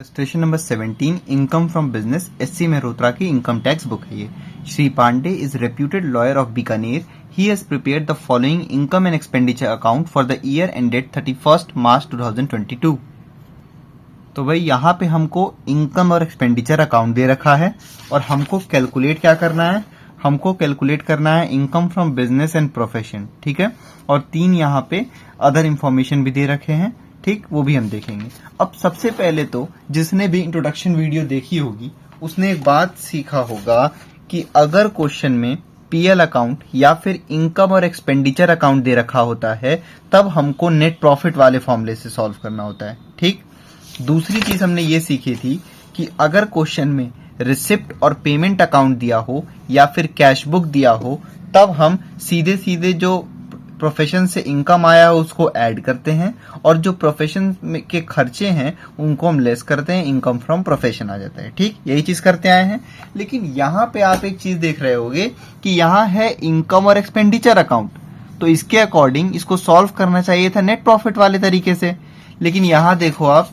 Station number 17 income from business SC Mehrotra की income tax book है ये। Shri Pandey is reputed lawyer of Bikaner. He has prepared the following income and expenditure account for the year ended 31 March 2022। तो भाई यहाँ पे हमको income और expenditure account दे रखा है और हमको कैलकुलेट क्या करना है, हमको कैलकुलेट करना है income from business and profession, ठीक है। और 3 यहाँ पे अदर इंफॉर्मेशन भी दे रखे हैं, ठीक, वो भी हम देखेंगे। अब सबसे पहले तो जिसने भी इंट्रोडक्शन वीडियो देखी होगी उसने एक बात सीखा होगा कि अगर क्वेश्चन में पीएल अकाउंट या फिर इनकम और एक्सपेंडिचर अकाउंट दे रखा होता है तब हमको नेट प्रॉफिट वाले फॉर्मूले से सॉल्व करना होता है, ठीक। दूसरी चीज हमने ये सीखी थी कि अगर क्वेश्चन में रिसिप्ट और पेमेंट अकाउंट दिया हो या फिर कैश बुक दिया हो तब हम सीधे सीधे जो प्रोफेशन से इनकम आया हो उसको ऐड करते हैं और जो प्रोफेशन के खर्चे हैं उनको हम लेस करते हैं, इनकम फ्रॉम प्रोफेशन आ जाता है, ठीक। यही चीज करते आए हैं। लेकिन यहाँ पे आप एक चीज देख रहे होगे कि यहाँ है इनकम और एक्सपेंडिचर अकाउंट, तो इसके अकॉर्डिंग इसको सॉल्व करना चाहिए था नेट प्रॉफिट वाले तरीके से। लेकिन यहाँ देखो आप,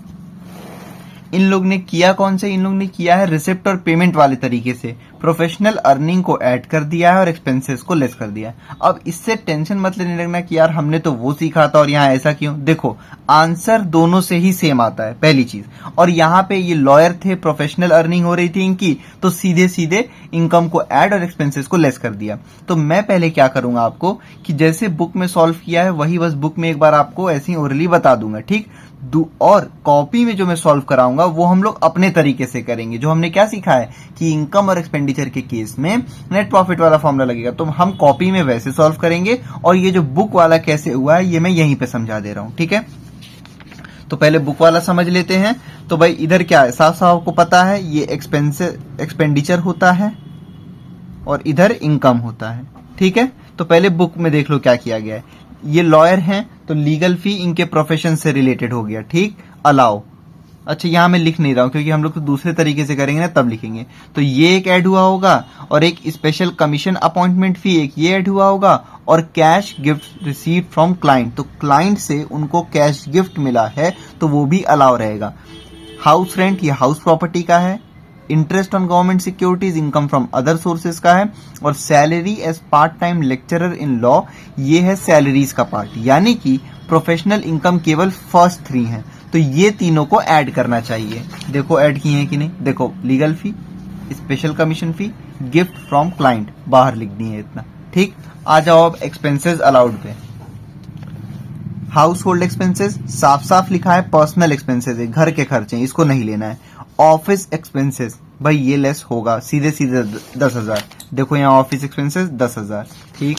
इन लोग ने किया कौन से, इन लोग ने किया है रिसिप्ट और पेमेंट वाले तरीके से। प्रोफेशनल अर्निंग को ऐड कर दिया है और एक्सपेंसेस को लेस कर दिया है। अब इससे टेंशन मत लेने लगना कि यार हमने तो वो सीखा था और यहाँ ऐसा क्यों। देखो आंसर दोनों से ही सेम आता है, पहली चीज। और यहाँ पे ये लॉयर थे, प्रोफेशनल अर्निंग हो रही थी इनकी, तो सीधे सीधे इनकम को ऐड और एक्सपेंसेस को लेस कर दिया। तो मैं पहले क्या करूंगा आपको कि जैसे बुक में सॉल्व किया है वही बस बुक में एक बार आपको ऐसे ही ओरली बता दूंगा, ठीक। और कॉपी में जो मैं सॉल्व कराऊंगा वो हम लोग अपने तरीके से करेंगे। जो हमने क्या सीखा है कि इनकम और एक्सपेंडिचर के केस में नेट प्रॉफिट वाला फॉर्मूला लगेगा, तो हम कॉपी में वैसे सॉल्व करेंगे और ये जो बुक वाला कैसे हुआ है ये मैं यहीं पे समझा दे रहा हूं, ठीक है। तो पहले बुक वाला समझ लेते हैं। तो भाई इधर क्या है, साफ साफ आपको पता है ये एक्सपेंडिचर होता है और इधर इनकम होता है, ठीक है। तो पहले बुक में देख लो क्या किया गया है। ये लॉयर हैं तो लीगल फी इनके प्रोफेशन से रिलेटेड हो गया, ठीक। अलाउ, अच्छा यहां मैं लिख नहीं रहा हूं क्योंकि हम लोग तो दूसरे तरीके से करेंगे ना, तब लिखेंगे। तो ये एक ऐड हुआ होगा और एक स्पेशल कमीशन अपॉइंटमेंट फी एक ये ऐड हुआ होगा और cash gift receive from client, तो क्लाइंट से उनको कैश गिफ्ट मिला है तो वो भी अलाउ रहेगा। हाउस रेंट ये हाउस प्रॉपर्टी का है। Interest on government securities income from other sources का है। और salary as part time lecturer in law ये है सैलरीज का पार्ट, यानी कि प्रोफेशनल इनकम केवल फर्स्ट 3 है, तो ये तीनों को ऐड करना चाहिए। देखो ऐड किए हैं कि नहीं, देखो legal fee, special commission fee, gift from client बाहर लिख दी है इतना, ठीक। आ जाओ अब एक्सपेंसेस अलाउड पे। हाउस होल्ड एक्सपेंसेस साफ साफ लिखा है, पर्सनल एक्सपेंसेस है, घर के खर्चे, इसको नहीं लेना है। ऑफिस एक्सपेंसेस भाई ये लेस होगा, सीधे सीधे 10,000, देखो यहाँ ऑफिस एक्सपेंसेस 10,000, ठीक।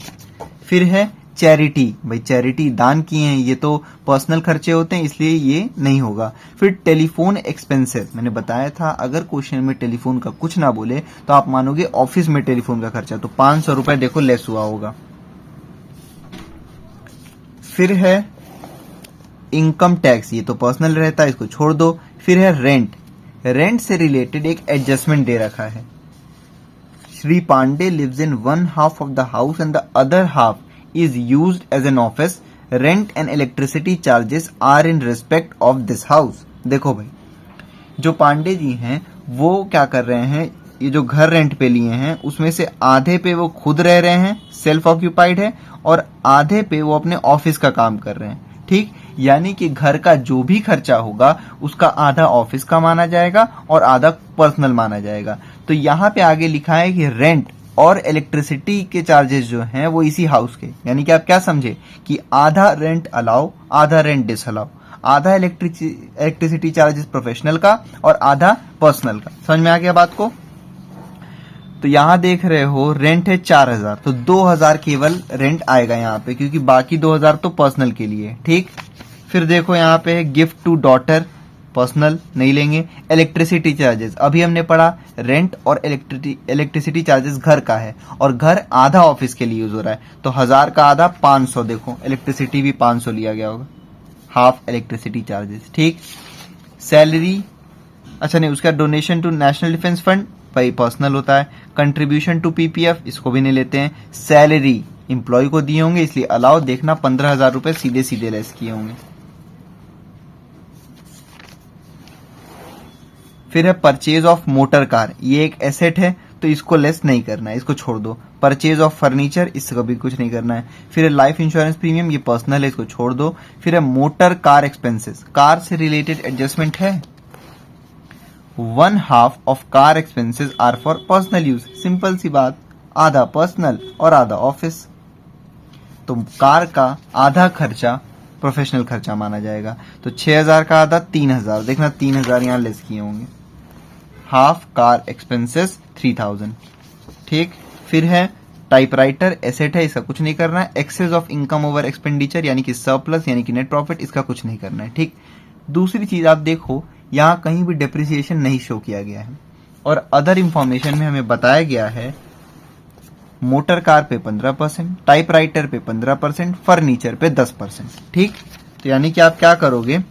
फिर है चैरिटी, भाई चैरिटी दान किए हैं, ये तो पर्सनल खर्चे होते हैं इसलिए ये नहीं होगा। फिर टेलीफोन एक्सपेंसेस, मैंने बताया था अगर क्वेश्चन में टेलीफोन का कुछ ना बोले तो आप मानोगे ऑफिस में टेलीफोन का खर्चा, तो 500 रुपए देखो लेस हुआ होगा। फिर है इनकम टैक्स, ये तो पर्सनल रहता है, इसको छोड़ दो। फिर है रेंट, रेंट से रिलेटेड एक एडजस्टमेंट दे रखा है। Shri Pandey lives in 1/2 of the house and the other half is used as an office. Rent and electricity charges are in respect of this house. देखो भाई जो पांडे जी हैं वो क्या कर रहे हैं, ये जो घर रेंट पे लिए हैं उसमें से आधे पे वो खुद रह रहे हैं, सेल्फ ऑक्यूपाइड है, और आधे पे वो अपने ऑफिस का काम कर रहे हैं, ठीक। यानी कि घर का जो भी खर्चा होगा उसका आधा ऑफिस का माना जाएगा और आधा पर्सनल माना जाएगा। तो यहाँ पे आगे लिखा है कि रेंट और इलेक्ट्रिसिटी के चार्जेस जो हैं वो इसी हाउस के, यानी कि आप क्या समझे कि आधा रेंट अलाउ आधा रेंट डिसअलाउ, आधा इलेक्ट्रिसिटी चार्जेस प्रोफेशनल का और आधा पर्सनल का। समझ में आ गया बात को। तो यहाँ देख रहे हो रेंट है 4,000, तो 2,000 केवल रेंट आएगा यहाँ पे क्योंकि बाकी 2,000 तो पर्सनल के लिए, ठीक। फिर देखो यहाँ पे है गिफ्ट टू डॉटर, पर्सनल नहीं लेंगे। इलेक्ट्रिसिटी चार्जेस अभी हमने पढ़ा, रेंट और इलेक्ट्रिसिटी चार्जेस घर का है और घर आधा ऑफिस के लिए यूज हो रहा है, तो 1,000 का आधा 500, देखो इलेक्ट्रिसिटी भी 500 लिया गया होगा, हाफ इलेक्ट्रिसिटी चार्जेस, ठीक। सैलरी, अच्छा नहीं, उसका donation to national defence fund भाई पर्सनल होता है। कंट्रीब्यूशन टू पीपीएफ इसको भी नहीं लेते हैं। सैलरी इंप्लॉय को दिए होंगे इसलिए अलाउ, देखना 15,000 रुपए सीधे सीधे लेस किए होंगे। फिर है परचेज ऑफ मोटर कार, ये एक एसेट है तो इसको लेस नहीं करना है, इसको छोड़ दो। परचेज ऑफ फर्नीचर, इसको भी कुछ नहीं करना है। फिर है लाइफ इंश्योरेंस प्रीमियम, ये पर्सनल है, इसको छोड़ दो। फिर है मोटर कार एक्सपेंसेस, कार से रिलेटेड एडजस्टमेंट है। 1/2 of car expenses are for personal use, simple सी बात, आधा पर्सनल और आधा ऑफिस। तो कार का आधा खर्चा प्रोफेशनल खर्चा माना जाएगा। तो 6000 का आधा 3000, देखना 3000 यहां लेस किए होंगे। हाफ कार एक्सपेंसेस 3000, ठीक। फिर है टाइपराइटर, एसेट है, इसका कुछ नहीं करना है। Excess of income over expenditure यानी कि सरप्लस यानी कि नेट प्रॉफिट, इसका कुछ नहीं करना है, ठीक। दूसरी चीज आप देखो, यहां कहीं भी डेप्रिसिएशन नहीं शो किया गया है और अदर इंफॉर्मेशन में हमें बताया गया है मोटर कार पे 15%, टाइपराइटर पे 15%, फर्नीचर पे 10%, ठीक। तो यानी कि आप क्या करोगे,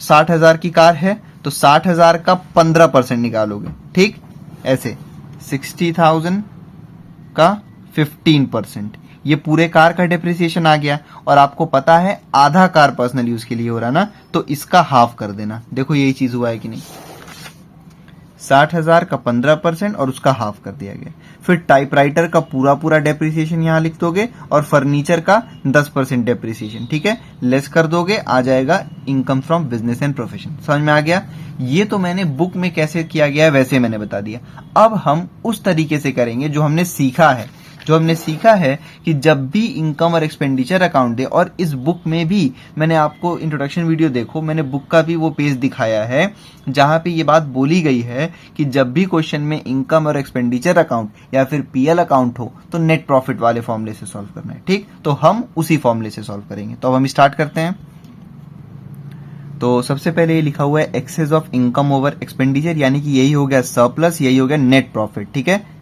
60,000 की कार है तो 60,000 का 15% निकालोगे, ठीक। ऐसे 60,000 का 15%, ये पूरे कार का डेप्रिसिएशन आ गया। और आपको पता है आधा कार पर्सनल यूज के लिए हो रहा ना, तो इसका हाफ कर देना। देखो यही चीज हुआ है कि नहीं, 60,000 का 15% और उसका हाफ कर दिया गया। फिर टाइपराइटर का पूरा डेप्रिसिएशन यहां लिख दोगे और फर्नीचर का 10% डेप्रिसिएशन, ठीक है, लेस कर दोगे, आ जाएगा income from business and profession. समझ में आ गया? ये तो मैंने बुक में कैसे किया गया है वैसे मैंने बता दिया। अब हम उस तरीके से करेंगे जो हमने सीखा है। जो हमने सीखा है कि जब भी इनकम और एक्सपेंडिचर अकाउंट दे, और इस बुक में भी मैंने आपको इंट्रोडक्शन वीडियो देखो, मैंने बुक का भी वो पेज दिखाया है जहां पे ये बात बोली गई है कि जब भी क्वेश्चन में इनकम और एक्सपेंडिचर अकाउंट या फिर पीएल अकाउंट हो तो नेट प्रॉफिट वाले फॉर्मूले से सॉल्व करना है, ठीक। तो हम उसी फॉर्मूले से सॉल्व करेंगे। तो अब हम स्टार्ट करते हैं। तो सबसे पहले ये लिखा हुआ है excess of income over expenditure, यानी कि यही हो गया सरप्लस, यही हो गया नेट प्रॉफिट, ठीक है।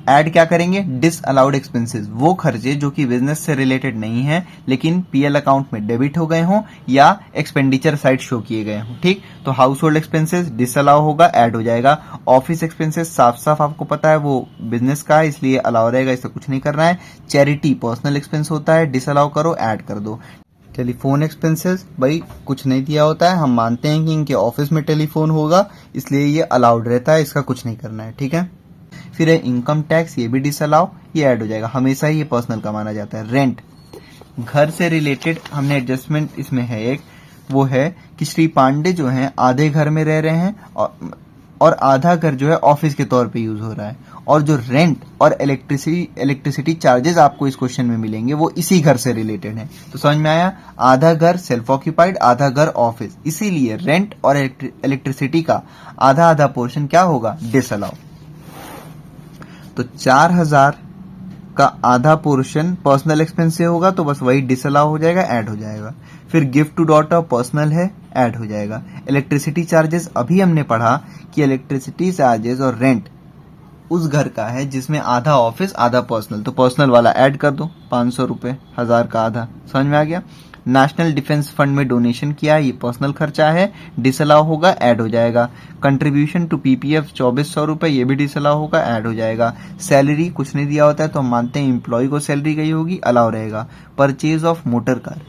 ऐड क्या करेंगे, डिसअलाउड एक्सपेंसेस, वो खर्चे जो कि बिजनेस से रिलेटेड नहीं है लेकिन पीएल अकाउंट में डेबिट हो गए हों या एक्सपेंडिचर साइड शो किए गए हों, ठीक। तो हाउस होल्ड एक्सपेंसेस डिसअलाउ होगा, ऐड हो जाएगा। ऑफिस एक्सपेंसेस साफ साफ आपको पता है वो बिजनेस का है इसलिए अलाउ रहेगा, इससे कुछ नहीं करना है। चैरिटी पर्सनल एक्सपेंस होता है, डिसअलाउ करो, ऐड कर दो। टेलीफोन एक्सपेंसेस, भाई कुछ नहीं दिया होता है, हम मानते हैं कि इनके ऑफिस में टेलीफोन होगा इसलिए ये अलाउड रहता है, इसका कुछ नहीं करना है, ठीक है। फिर है इनकम टैक्स, ये भी डिसअलाउ, ये ऐड हो जाएगा, हमेशा ही ये पर्सनल का माना जाता है। रेंट, घर से रिलेटेड हमने एडजस्टमेंट इसमें है एक, वो है कि श्री पांडे जो हैं आधे घर में रह रहे हैं और आधा घर जो है ऑफिस के तौर पे यूज हो रहा है। और जो रेंट और इलेक्ट्रिसिटी चार्जेस आपको इस क्वेश्चन में मिलेंगे वो इसी घर से रिलेटेड है। तो समझ में आया, आधा घर सेल्फ ऑक्यूपाइड, आधा घर ऑफिस, इसीलिए रेंट और इलेक्ट्रिसिटी का आधा आधा पोर्शन क्या होगा, डिसअलाउ। तो 4000 का आधा पोर्शन पर्सनल एक्सपेंस से होगा तो बस वही डिसअलाउ हो जाएगा, ऐड हो जाएगा। फिर गिफ्ट टू डॉटर पर्सनल है, ऐड हो जाएगा। इलेक्ट्रिसिटी चार्जेस, अभी हमने पढ़ा कि इलेक्ट्रिसिटी चार्जेस और रेंट उस घर का है जिसमें आधा ऑफिस आधा पर्सनल, तो पर्सनल वाला ऐड कर दो, 500 रुपए, 1000 का आधा। समझ में आ गया। नेशनल डिफेंस फंड में डोनेशन किया, ये पर्सनल खर्चा है, डिसअलाउ होगा, ऐड हो जाएगा। कंट्रीब्यूशन टू पीपीएफ 2400 रुपए, ये भी डिसअलाउ होगा, ऐड हो जाएगा। सैलरी कुछ नहीं दिया होता है तो हम मानते हैं एम्प्लॉय को सैलरी गई होगी, अलाउ रहेगा। परचेज ऑफ मोटर कार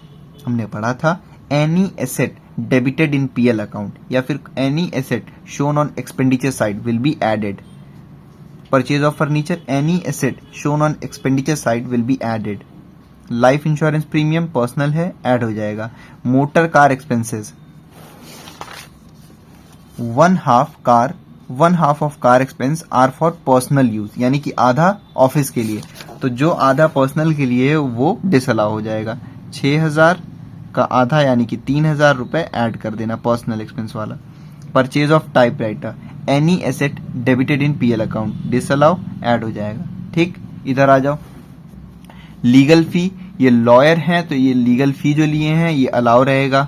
हमने पढ़ा था, any asset debited in PL account या फिर any asset shown on expenditure side will be added. Purchase of furniture, any asset shown on expenditure side will be added. Life insurance premium personal है, add हो जाएगा। Motor car expenses, 1/2 of car expense are for personal use, यानी कि आधा office के लिए, तो जो आधा पर्सनल के लिए है वो डिसअलाउ हो जाएगा। 6000 का आधा यानी कि 3000 रुपए ऐड कर देना पर्सनल एक्सपेंस वाला। Purchase of typewriter, any asset debited in PL account, disallow, add हो जाएगा, ठीक। इधर आ जाओ। लीगल फी, ये लॉयर हैं तो ये लीगल फी जो लिए हैं ये अलाउ रहेगा।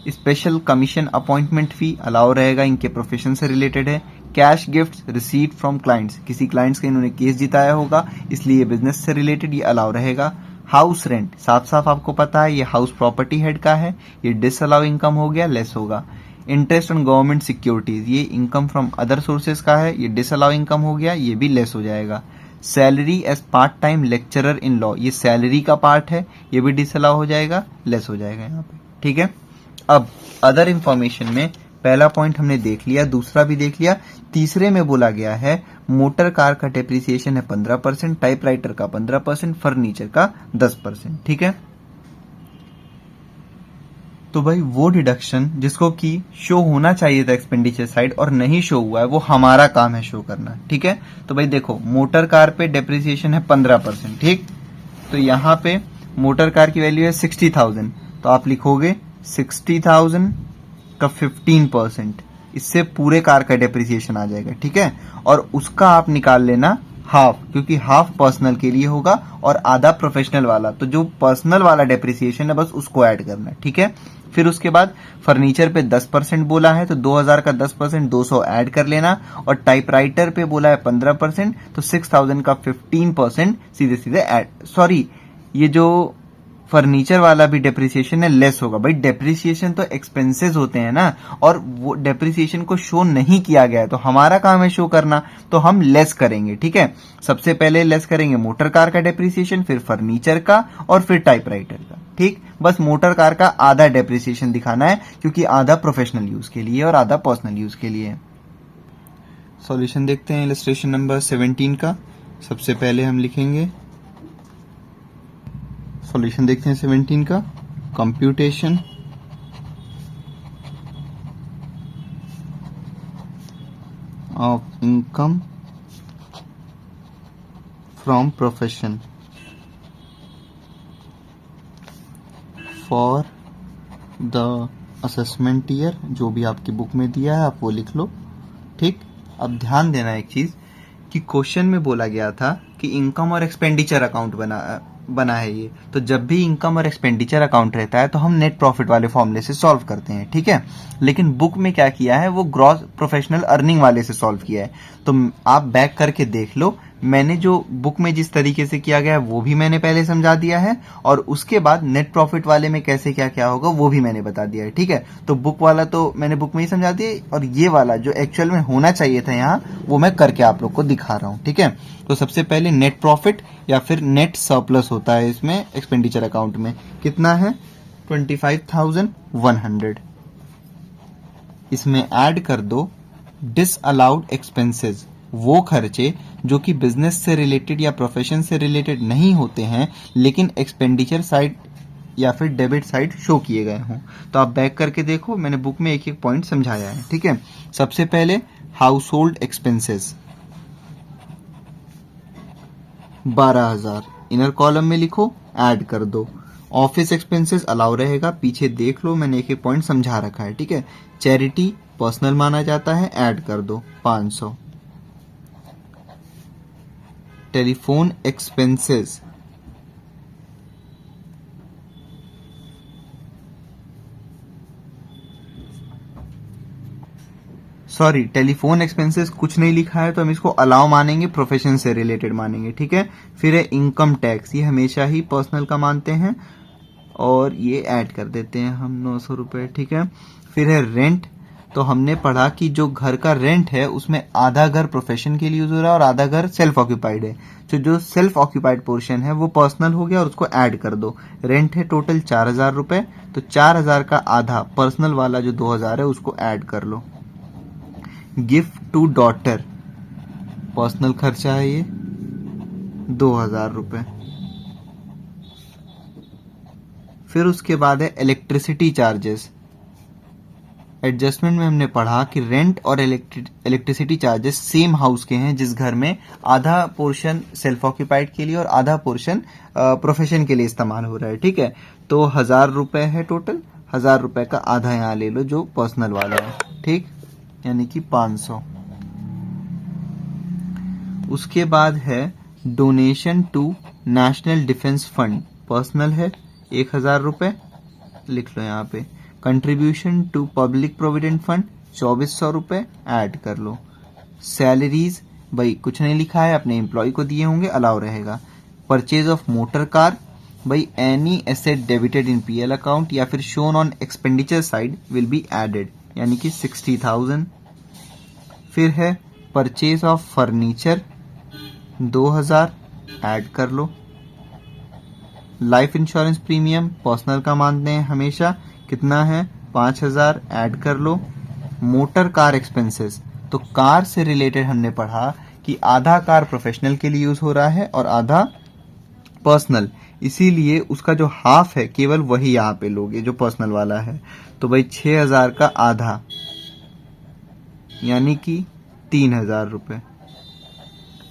स्पेशल कमीशन अपॉइंटमेंट फी अलाउ रहेगा, इनके प्रोफेशन से रिलेटेड है। Cash gifts received from clients, किसी क्लाइंट्स का इन्होंने केस जिताया होगा इसलिए बिजनेस से रिलेटेड ये अलाउ रहेगा। हाउस रेंट, साफ साफ आपको पता है ये हाउस प्रॉपर्टी हेड का है, ये डिसअलाउ इनकम हो गया, लेस होगा। इंटरेस्ट ऑन गवर्नमेंट सिक्योरिटीज, ये इनकम फ्रॉम अदर सोर्सेज का है, ये डिसअलाउ इनकम हो गया, ये भी लेस हो जाएगा। Salary as part time lecturer in law, ये सैलरी का पार्ट है, ये भी डिसअलाउ हो जाएगा, लेस हो जाएगा यहाँ पे, ठीक है। अब अदर इंफॉर्मेशन में पहला पॉइंट हमने देख लिया, दूसरा भी देख लिया, तीसरे में बोला गया है मोटर कार का डेप्रिसिएशन है 15%, टाइपराइटर का 15%, फर्नीचर का 10%। ठीक है, तो भाई वो डिडक्शन जिसको कि शो होना चाहिए था एक्सपेंडिचर साइड और नहीं शो हुआ है, वो हमारा काम है शो करना। ठीक है, तो भाई देखो मोटर कार पे डेप्रिसिएशन है 15%। ठीक, तो यहाँ पे मोटर कार की वैल्यू है 60,000, तो आप लिखोगे 60,000 का 15%, इससे पूरे कार का डेप्रिसिएशन आ जाएगा। ठीक है, और उसका आप निकाल लेना हाफ, क्योंकि हाफ पर्सनल के लिए होगा और आधा प्रोफेशनल वाला, तो जो पर्सनल वाला डेप्रिसिएशन है बस उसको ऐड करना है। ठीक है, फिर उसके बाद फर्नीचर पे 10% बोला है, तो 2000 का 10% 200 ऐड कर लेना, और टाइपराइटर पे बोला है 15%, तो 6000 का 15% सीधे सीधे ऐड। सॉरी, ये जो फर्नीचर वाला भी डेप्रिसिएशन है लेस होगा। भाई डेप्रिसिएशन तो एक्सपेंसेस होते हैं ना, और वो डेप्रिसिएशन को शो नहीं किया गया है, तो हमारा काम है शो करना, तो हम लेस करेंगे। ठीक है, सबसे पहले लेस करेंगे मोटर कार का डेप्रिसिएशन, फिर फर्नीचर का, और फिर टाइपराइटर का। ठीक, बस मोटर कार का आधा डेप्रिसिएशन दिखाना है, क्योंकि आधा प्रोफेशनल यूज के लिए और आधा पर्सनल यूज के लिए। सॉल्यूशन देखते हैं इलस्ट्रेशन नंबर 17 का। सबसे पहले हम लिखेंगे, सॉल्यूशन देखते हैं 17 का, computation of income from profession for the assessment year. जो भी आपकी बुक में दिया है आप वो लिख लो। ठीक, अब ध्यान देना एक चीज कि क्वेश्चन में बोला गया था कि इनकम और एक्सपेंडिचर अकाउंट बना है ये, तो जब भी इनकम और एक्सपेंडिचर अकाउंट रहता है तो हम नेट प्रॉफिट वाले फॉर्मूले से सॉल्व करते हैं। ठीक है, लेकिन बुक में क्या किया है, वो ग्रॉस प्रोफेशनल अर्निंग वाले से सॉल्व किया है। तो आप बैक करके देख लो, मैंने जो बुक में जिस तरीके से किया गया है वो भी मैंने पहले समझा दिया है, और उसके बाद नेट प्रॉफिट वाले में कैसे क्या क्या होगा वो भी मैंने बता दिया है। ठीक है, तो बुक वाला तो मैंने बुक में ही समझा दिया, और ये वाला जो एक्चुअल में होना चाहिए था यहाँ, वो मैं करके आप लोग को दिखा रहा हूँ। ठीक है, तो सबसे पहले नेट प्रॉफिट या फिर नेट सरप्लस होता है इसमें एक्सपेंडिचर अकाउंट में, कितना है 25,100। इसमें ऐड कर दो डिसअलाउड एक्सपेंसेस, वो खर्चे जो कि बिजनेस से रिलेटेड या प्रोफेशन से रिलेटेड नहीं होते हैं, लेकिन एक्सपेंडिचर साइड या फिर डेबिट साइड शो किए गए हों। तो आप बैक करके देखो, मैंने बुक में एक एक पॉइंट समझाया है। ठीक है, सबसे पहले house hold expenses 12,000, inner column में लिखो, ऐड कर दो। ऑफिस एक्सपेंसेस अलाउ रहेगा, पीछे देख लो मैंने एक एक पॉइंट समझा रखा है। ठीक है, चैरिटी पर्सनल माना जाता है, ऐड कर दो 500। Telephone expenses sorry, telephone expenses कुछ नहीं लिखा है तो हम इसको अलाउ मानेंगे, प्रोफेशन से रिलेटेड मानेंगे। ठीक है, फिर है इनकम टैक्स, ये हमेशा ही पर्सनल का मानते हैं और ये ऐड कर देते हैं हम 900 रुपए। ठीक है, फिर है रेंट, तो हमने पढ़ा कि जो घर का रेंट है उसमें आधा घर प्रोफेशन के लिए यूज हो रहा है और आधा घर सेल्फ ऑक्यूपाइड है, तो जो सेल्फ ऑक्यूपाइड पोर्शन है वो पर्सनल हो गया और उसको ऐड कर दो। रेंट है टोटल 4,000 रुपए, तो 4,000 का आधा पर्सनल वाला जो 2,000 है उसको ऐड कर लो। गिफ्ट टू डॉटर पर्सनल खर्चा है ये 2,000 रुपए। फिर उसके बाद है इलेक्ट्रिसिटी चार्जेस। एडजस्टमेंट में हमने पढ़ा कि रेंट और इलेक्ट्रिसिटी चार्जेस सेम हाउस के हैं, जिस घर में आधा पोर्शन सेल्फ ऑक्यूपाइड के लिए और आधा पोर्शन प्रोफेशन के लिए इस्तेमाल हो रहा है। ठीक है, तो 1,000 रुपए है टोटल, 1,000 रुपए का आधा यहाँ ले लो जो पर्सनल वाला है। ठीक, यानी कि 500। उसके बाद है donation to national defence fund, personal है 1,000 रुपए, लिख लो यहाँ पे। Contribution to public provident fund 2,400 रुपए, ऐड कर लो। सैलरीज भाई कुछ नहीं लिखा है, अपने एम्प्लॉय को दिए होंगे, अलाउ रहेगा। परचेज ऑफ मोटर कार, भाई any asset debited in PL account या फिर shown on expenditure side will be added, यानी कि 60,000। फिर है परचेज ऑफ फर्नीचर 2,000, ऐड कर लो। लाइफ इंश्योरेंस प्रीमियम पर्सनल का मानते हैं हमेशा, कितना है 5000 ऐड कर लो। मोटर कार एक्सपेंसेस, तो कार से रिलेटेड हमने पढ़ा कि आधा कार प्रोफेशनल के लिए यूज हो रहा है और आधा पर्सनल, इसीलिए उसका जो हाफ है केवल वही यहाँ पे लोगे जो पर्सनल वाला है। तो भाई 6000 का आधा यानी कि 3000 रुपए।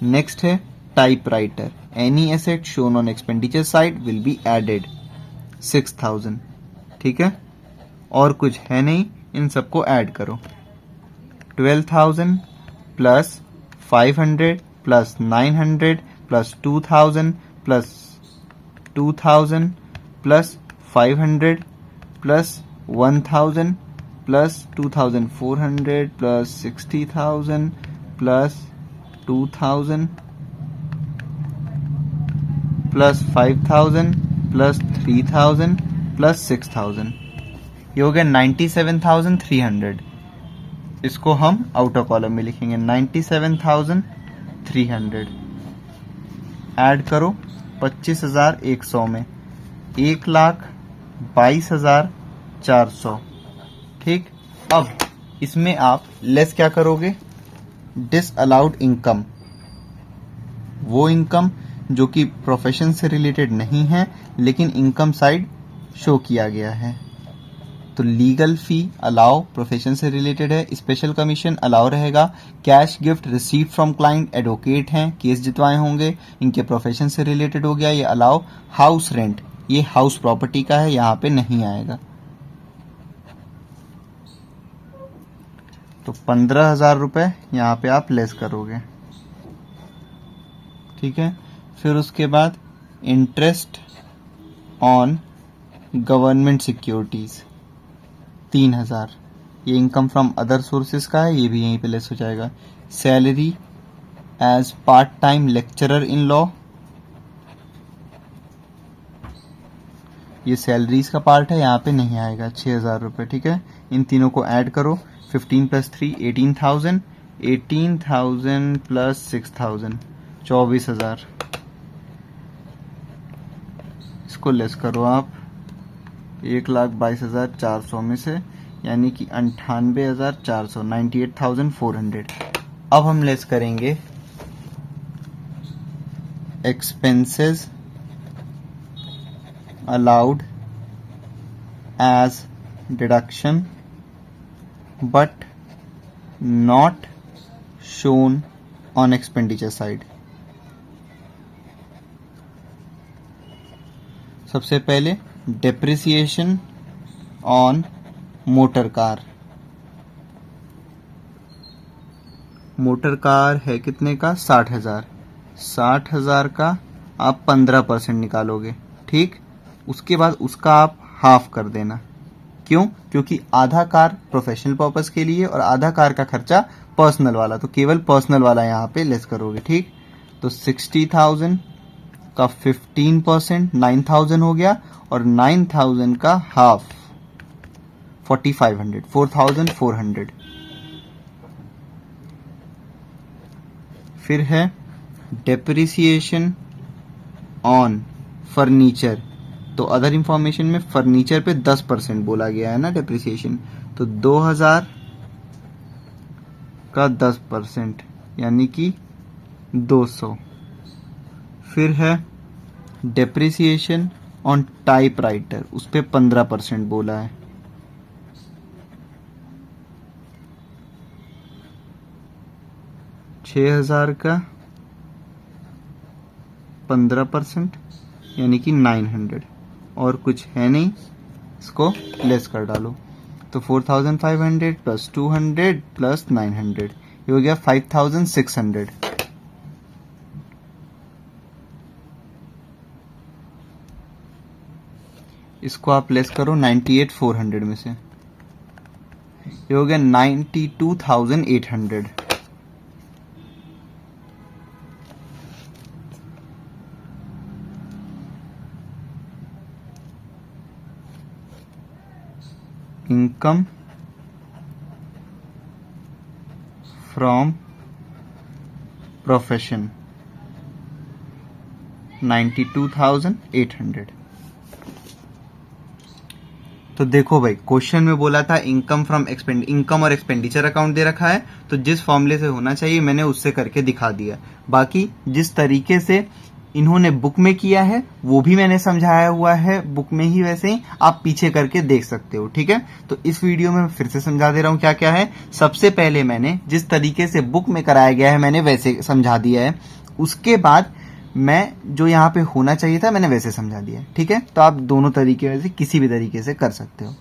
नेक्स्ट है typewriter, any asset shown on expenditure side will be added, 6000। ठीक है, और कुछ है नहीं, इन सबको ऐड करो। 12,000 plus 500 plus 900 plus 2000 plus 2000 plus 500 plus 1000 plus 2400 plus 60,000 plus 2000 plus 5000 plus 3000 plus 6000, ये हो गया 97,300। इसको हम आउटर कॉलम में लिखेंगे 97,300। ऐड करो 25,100 में 1,22,400। ठीक, अब इसमें आप लेस क्या करोगे, डिसअलाउड इनकम, वो इनकम जो कि प्रोफेशन से रिलेटेड नहीं है लेकिन इनकम साइड शो किया गया है। तो लीगल फी अलाउ, प्रोफेशन से रिलेटेड है। स्पेशल कमीशन अलाउ रहेगा। Cash gift receive from client, advocate हैं, केस जितवाए होंगे, इनके प्रोफेशन से रिलेटेड हो गया, ये अलाउ। हाउस रेंट, ये हाउस प्रॉपर्टी का है, यहाँ पे नहीं आएगा। तो 15,000 रुपए यहाँ पे आप लेस करोगे। ठीक है, फिर उसके बाद इंटरेस्ट ऑन गवर्नमेंट सिक्योरिटीज 3,000, ये इनकम फ्रॉम अदर सोर्सेज का है, ये भी यहीं पे लेस हो जाएगा। Salary as part time lecturer in law, ये सैलरीज का पार्ट है, यहाँ पे नहीं आएगा, 6,000 रुपए। ठीक है, इन तीनों को ऐड करो, 15 प्लस 3 18,000, 18,000 प्लस 6,000 24,000। इसको लेस करो आप 1,22,400 में से, यानी कि 98,400, 98,400। अब हम लेस करेंगे expenses allowed as deduction but not shown on expenditure side. सबसे पहले depreciation on motor car. Motor car है कितने का, 60,000। 60,000 का आप 15% निकालोगे। ठीक, उसके बाद उसका आप हाफ कर देना। क्यों, क्योंकि आधा कार प्रोफेशनल पर्पस के लिए और आधा कार का खर्चा पर्सनल वाला, तो केवल पर्सनल वाला यहाँ पे लेस करोगे। ठीक, तो 60,000 का 15% 9,000 हो गया, और 9,000 का हाफ 4,500, 4,400। फिर है डेप्रिसिएशन ऑन फर्नीचर। तो अदर इंफॉर्मेशन में फर्नीचर पे 10% बोला गया है ना डेप्रिसिएशन, तो 2,000 का 10% यानी कि 200। फिर है डेप्रिसिएशन ऑन टाइपराइटर, उस पे 15% बोला है, 6,000 का 15% यानी कि 900, और कुछ है नहीं, इसको लेस कर डालो। तो 4,500 प्लस 200 प्लस 900, ये हो गया 5,600। इसको आप लेस करो 98,400 में से, ये हो गया 92,800। Income from profession 92,800। तो देखो भाई, क्वेश्चन में बोला था इनकम और एक्सपेंडिचर अकाउंट दे रखा है, तो जिस फॉर्मूले से होना चाहिए मैंने उससे करके दिखा दिया। बाकी जिस तरीके से इन्होंने बुक में किया है वो भी मैंने समझाया हुआ है बुक में ही, वैसे ही आप पीछे करके देख सकते हो। ठीक है, तो इस वीडियो में मैं फिर से समझा दे रहा हूँ क्या क्या है। सबसे पहले मैंने जिस तरीके से बुक में कराया गया है मैंने वैसे समझा दिया है, उसके बाद मैं जो यहाँ पे होना चाहिए था मैंने वैसे समझा दिया है। ठीक है, तो आप दोनों तरीके में से किसी भी तरीके से कर सकते हो।